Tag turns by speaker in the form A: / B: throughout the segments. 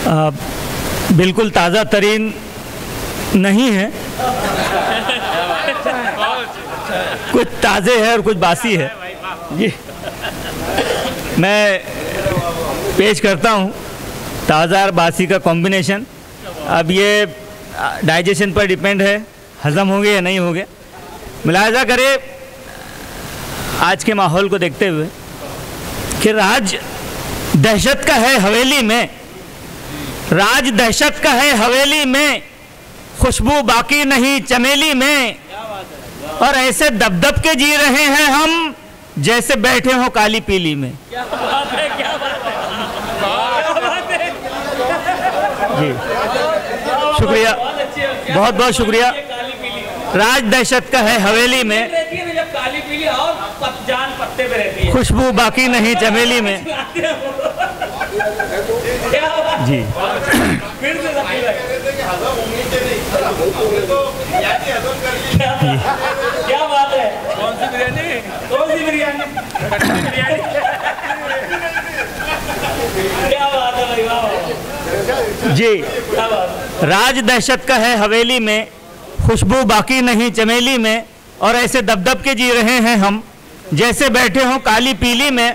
A: बिल्कुल ताज़ा तरीन नहीं है, कुछ ताज़े है और कुछ बासी है। जी, मैं पेश करता हूँ ताज़ा और बासी का कॉम्बिनेशन। अब ये डाइजेशन पर डिपेंड है, हज़म होंगे या नहीं होंगे। मुलाहिज़ा करें आज के माहौल को देखते हुए कि राज दहशत का है हवेली में, राज दहशत का है हवेली में, खुशबू बाकी नहीं चमेली में, और ऐसे दबदब के जी रहे हैं हम जैसे बैठे हो काली पीली में। जी शुक्रिया, बहुत बहुत शुक्रिया। राज दहशत का है हवेली में,
B: काली पीली और जान पत्ते पे रहती है,
A: खुशबू बाकी नहीं चमेली में। जी
B: क्या बात है, कौन सी बिरयानी, कौन सी बिरयानी, क्या बात है भाई, वाह।
A: जी, राज दहशत का है हवेली में, खुशबू बाकी नहीं चमेली में, और ऐसे दबदब के जी रहे हैं हम जैसे बैठे हों काली पीली में।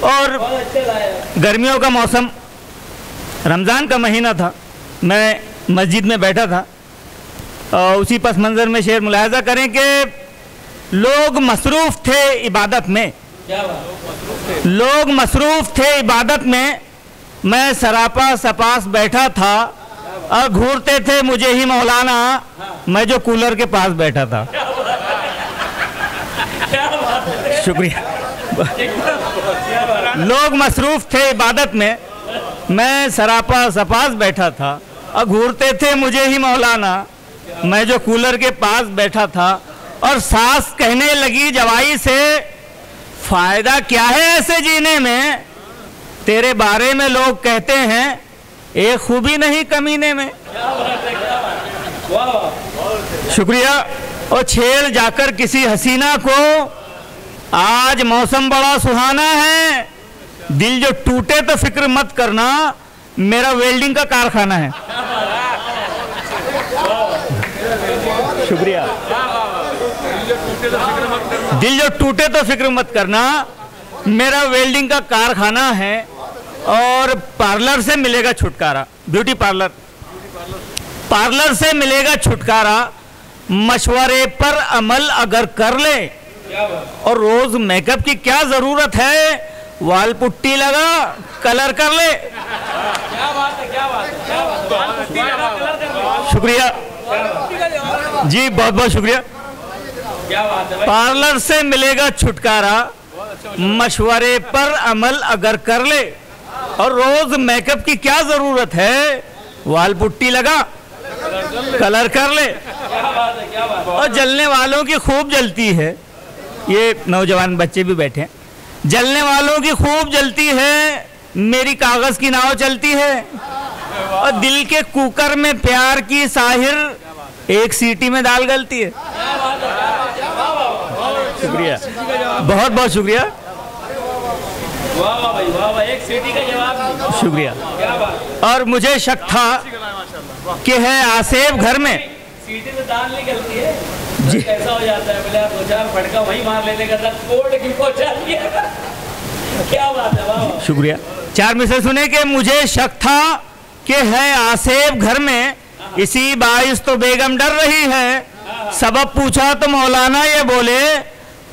A: और गर्मियों का मौसम, रमज़ान का महीना था, मैं मस्जिद में बैठा था और उसी पस मंज़र में शेर मुलाहिज़ा करें कि लोग मसरूफ़ थे इबादत में, लोग मसरूफ़ थे इबादत में। मैं सरापा सपास बैठा था और घूरते थे मुझे ही मौलाना, मैं जो कूलर के पास बैठा था। शुक्रिया। लोग मसरूफ़ थे इबादत में, मैं सरापा सपास बैठा था और घूरते थे मुझे ही मौलाना, मैं जो कूलर के पास बैठा था। और सास कहने लगी जवाई से, फ़ायदा क्या है ऐसे जीने में, तेरे बारे में लोग कहते हैं एक खूबी नहीं कमीने में। शुक्रिया। और छेड़ जाकर किसी हसीना को, आज मौसम बड़ा सुहाना है, दिल जो टूटे तो फिक्र मत करना, मेरा वेल्डिंग का कारखाना है। शुक्रिया। दिल जो टूटे तो फिक्र मत करना, मेरा वेल्डिंग का कारखाना है। और पार्लर से मिलेगा छुटकारा, ब्यूटी पार्लर, पार्लर से मिलेगा छुटकारा, मशवरे पर अमल अगर कर ले, और रोज मेकअप की क्या जरूरत है, वाल पुट्टी लगा कलर कर ले।
B: क्या बात है, क्या बात है, क्या बात है।
A: शुक्रिया जी, बहुत बहुत शुक्रिया।
B: क्या बात है,
A: पार्लर से मिलेगा छुटकारा, मशवरे पर अमल अगर कर ले, और रोज मेकअप की क्या जरूरत है, वाल पुट्टी लगा कलर कर ले।
B: क्या बात है, क्या बात है।
A: और जलने वालों की खूब जलती है, ये नौजवान बच्चे भी बैठे हैं, जलने वालों की खूब जलती है, मेरी कागज की नाव चलती है। और दिल के कुकर में प्यार की साहिर एक सीटी में दाल गलती है। शुक्रिया, बहुत बहुत शुक्रिया।
B: वाह वाह भाई, वाह वाह, एक सीटी का जवाब।
A: शुक्रिया।
B: क्या बात।
A: और मुझे शक था कि है आसेब घर में,
B: सीटी में दाल नहीं गलती है
A: जी।
B: ऐसा हो जाता है, बोले दो चार फटका वहीं मार लेने का था, कोर्ट की पहुंचा दिया। क्या बात है, वाह।
A: शुक्रिया। चार में से सुने कि मुझे शक था कि है आसेब घर में, इसी बाइस तो बेगम डर रही है, सबब पूछा तो मौलाना ये बोले,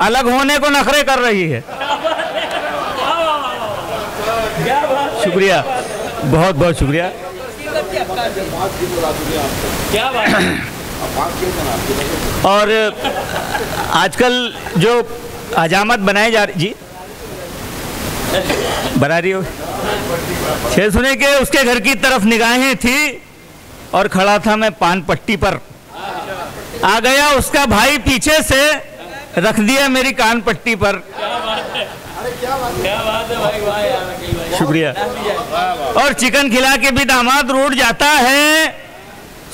A: अलग होने को नखरे कर रही है। शुक्रिया, बहुत बहुत शुक्रिया।
B: क्या बात है।
A: और आजकल जो हजामत बनाई जा रही, जी बना रही हो, छह सुने के उसके घर की तरफ निगाहें थी और खड़ा था मैं पान पट्टी पर, आ गया उसका भाई पीछे से, रख दिया मेरी कान पट्टी पर।
B: क्या बात है भाई, वाह यार, अकील भाई।
A: शुक्रिया। और चिकन खिला के भी दामाद रूठ जाता है,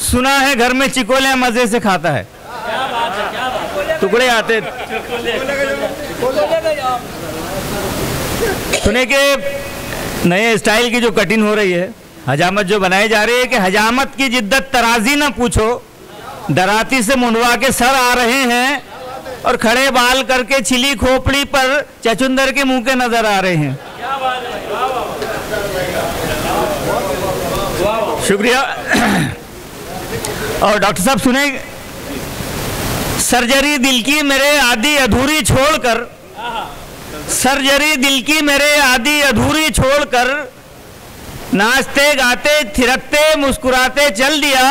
A: सुना है घर में चिकोले मजे से खाता है।
B: क्या बात है, क्या बात है।
A: टुकड़े आते सुने के नए स्टाइल की जो कटिंग हो रही है हजामत जो बनाई जा रही है कि हजामत की जिद्दत तराजी ना पूछो, दराती से मुंडवा के सर आ रहे हैं और खड़े बाल करके छिली खोपड़ी पर चचुंदर के मुंह के नजर आ रहे हैं। शुक्रिया। और डॉक्टर साहब सुने, सर्जरी दिल की मेरे आधी अधूरी छोड़कर, सर्जरी दिल की मेरे आधी अधूरी छोड़कर, नाचते गाते थिरकते मुस्कुराते चल दिया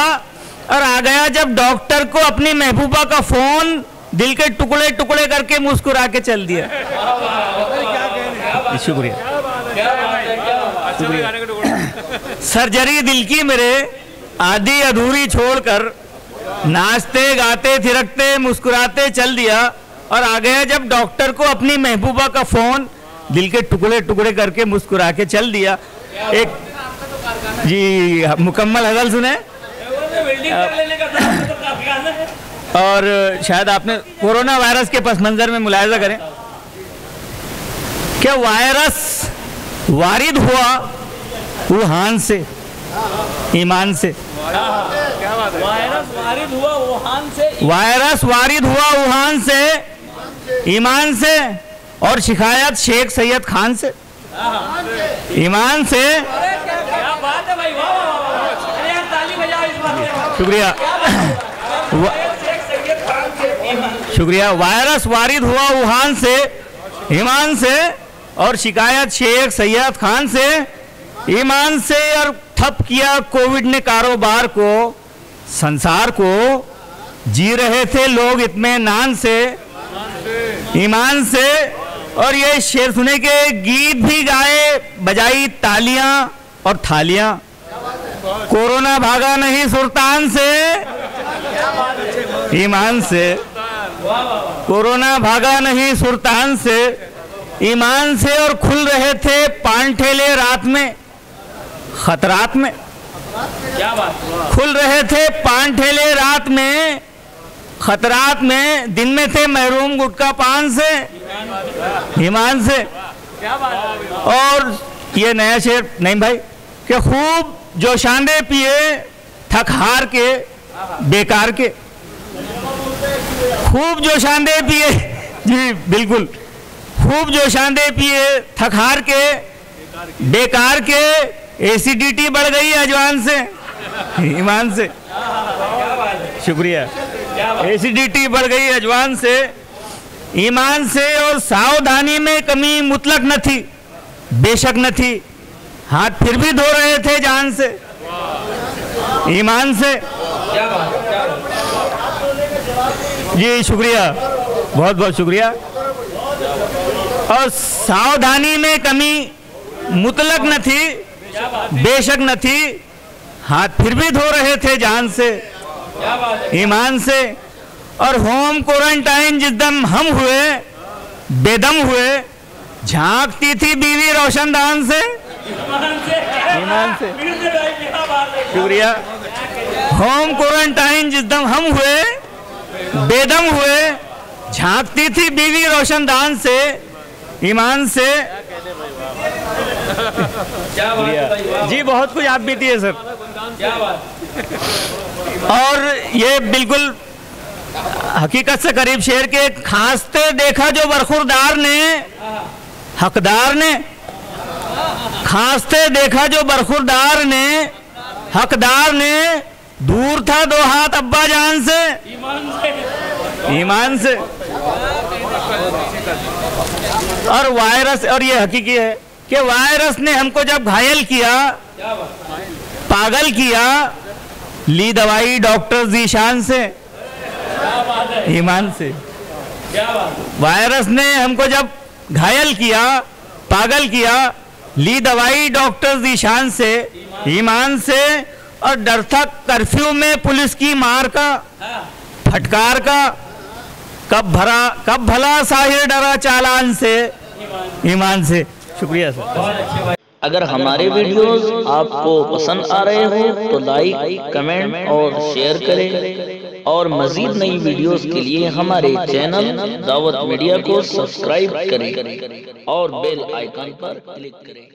A: और आ गया जब डॉक्टर को अपनी महबूबा का फोन, दिल के टुकड़े टुकड़े करके मुस्कुरा के चल दिया। शुक्रिया। सर्जरी दिल की मेरे आधी अधूरी छोड़कर, नाचते गाते थिरकते मुस्कुराते चल दिया और आ गया जब डॉक्टर को अपनी महबूबा का फोन, दिल के टुकड़े टुकड़े करके मुस्कुरा के चल दिया। एक जी मुकम्मल गजल सुने। और शायद आपने कोरोना वायरस के पस मंजर में मुलाहिजा करें कि वायरस वारिद हुआ वुहान से, ईमान से। वायरस वारिद हुआ वुहान से, वायरस वारिद हुआ वुहान से, ईमान से, और शिकायत शेख सैयद खान से, ईमान से। क्या बात है भाई, ताली बजाओ इस बात। शुक्रिया, शुक्रिया। वायरस वारिद हुआ वुहान से, ईमान से, और शिकायत शेख सैयद खान से, ईमान से। और ठप किया कोविड ने कारोबार को, संसार को, जी रहे थे लोग इत्मीनान से, ईमान से। और ये शेर सुने के गीत भी गाए, बजाई तालियां और थालियां, कोरोना भागा नहीं सुल्तान से, ईमान से। कोरोना भागा नहीं सुल्तान से, ईमान से। और खुल रहे थे पान ठेले रात में, खतरात में। क्या बात। खुल रहे थे पान ठेले रात में, खतरात में। दिन में थे महरूम गुटखा पान से, ईमान से। क्या बात। और ये नया शेर नहीं भाई कि खूब जोशांदे पिए थक हार के बेकार के, खूब जोशांदे पिए, जी बिल्कुल, खूब जोशांदे पिए थक हार के बेकार के, एसिडिटी बढ़ गई अजवान से, ईमान से। शुक्रिया। एसिडिटी बढ़ गई अजवान से, ईमान से। और सावधानी में कमी मुतलक न थी, बेशक न थी, हाथ फिर भी धो रहे थे जान से, ईमान से। जी शुक्रिया, बहुत बहुत शुक्रिया। और सावधानी में कमी मुतलक न थी, बेशक न थी, हाथ फिर भी धो रहे थे जान से, ईमान से। और होम क्वारंटाइन जिस दम हम हुए, बेदम हुए, झांकती थी बीवी रोशनदान से, ईमान से। शुक्रिया। होम क्वारंटाइन जिस दम हम हुए, बेदम हुए, झांकती थी बीवी रोशनदान से, ईमान से। जी बहुत कुछ आप बीती है सर। और ये बिल्कुल हकीकत से करीब शेर के, खांसते देखा जो बरखुरदार ने, हकदार ने, खांसते देखा जो बरखुरदार ने, हकदार ने, दूर था दो हाथ अब्बा जान से, ईमान से। और वायरस, और ये हकीकी है कि वायरस ने हमको जब घायल किया, पागल किया, ली दवाई डॉक्टर जीशान से, ईमान से। वायरस ने हमको जब घायल किया, पागल किया, ली दवाई डॉक्टर जीशान से, ईमान से। और डर था कर्फ्यू में पुलिस की मार का, फटकार का, कब भला साहिर डरा चालान से, ईमान से। शुक्रिया सर।
C: अगर हमारे वीडियोस आपको पसंद आ रहे हो तो लाइक, कमेंट और शेयर करें। और मजीद नई वीडियोस के लिए हमारे चैनल दावत मीडिया को सब्सक्राइब करें और बेल आइकन पर क्लिक करें।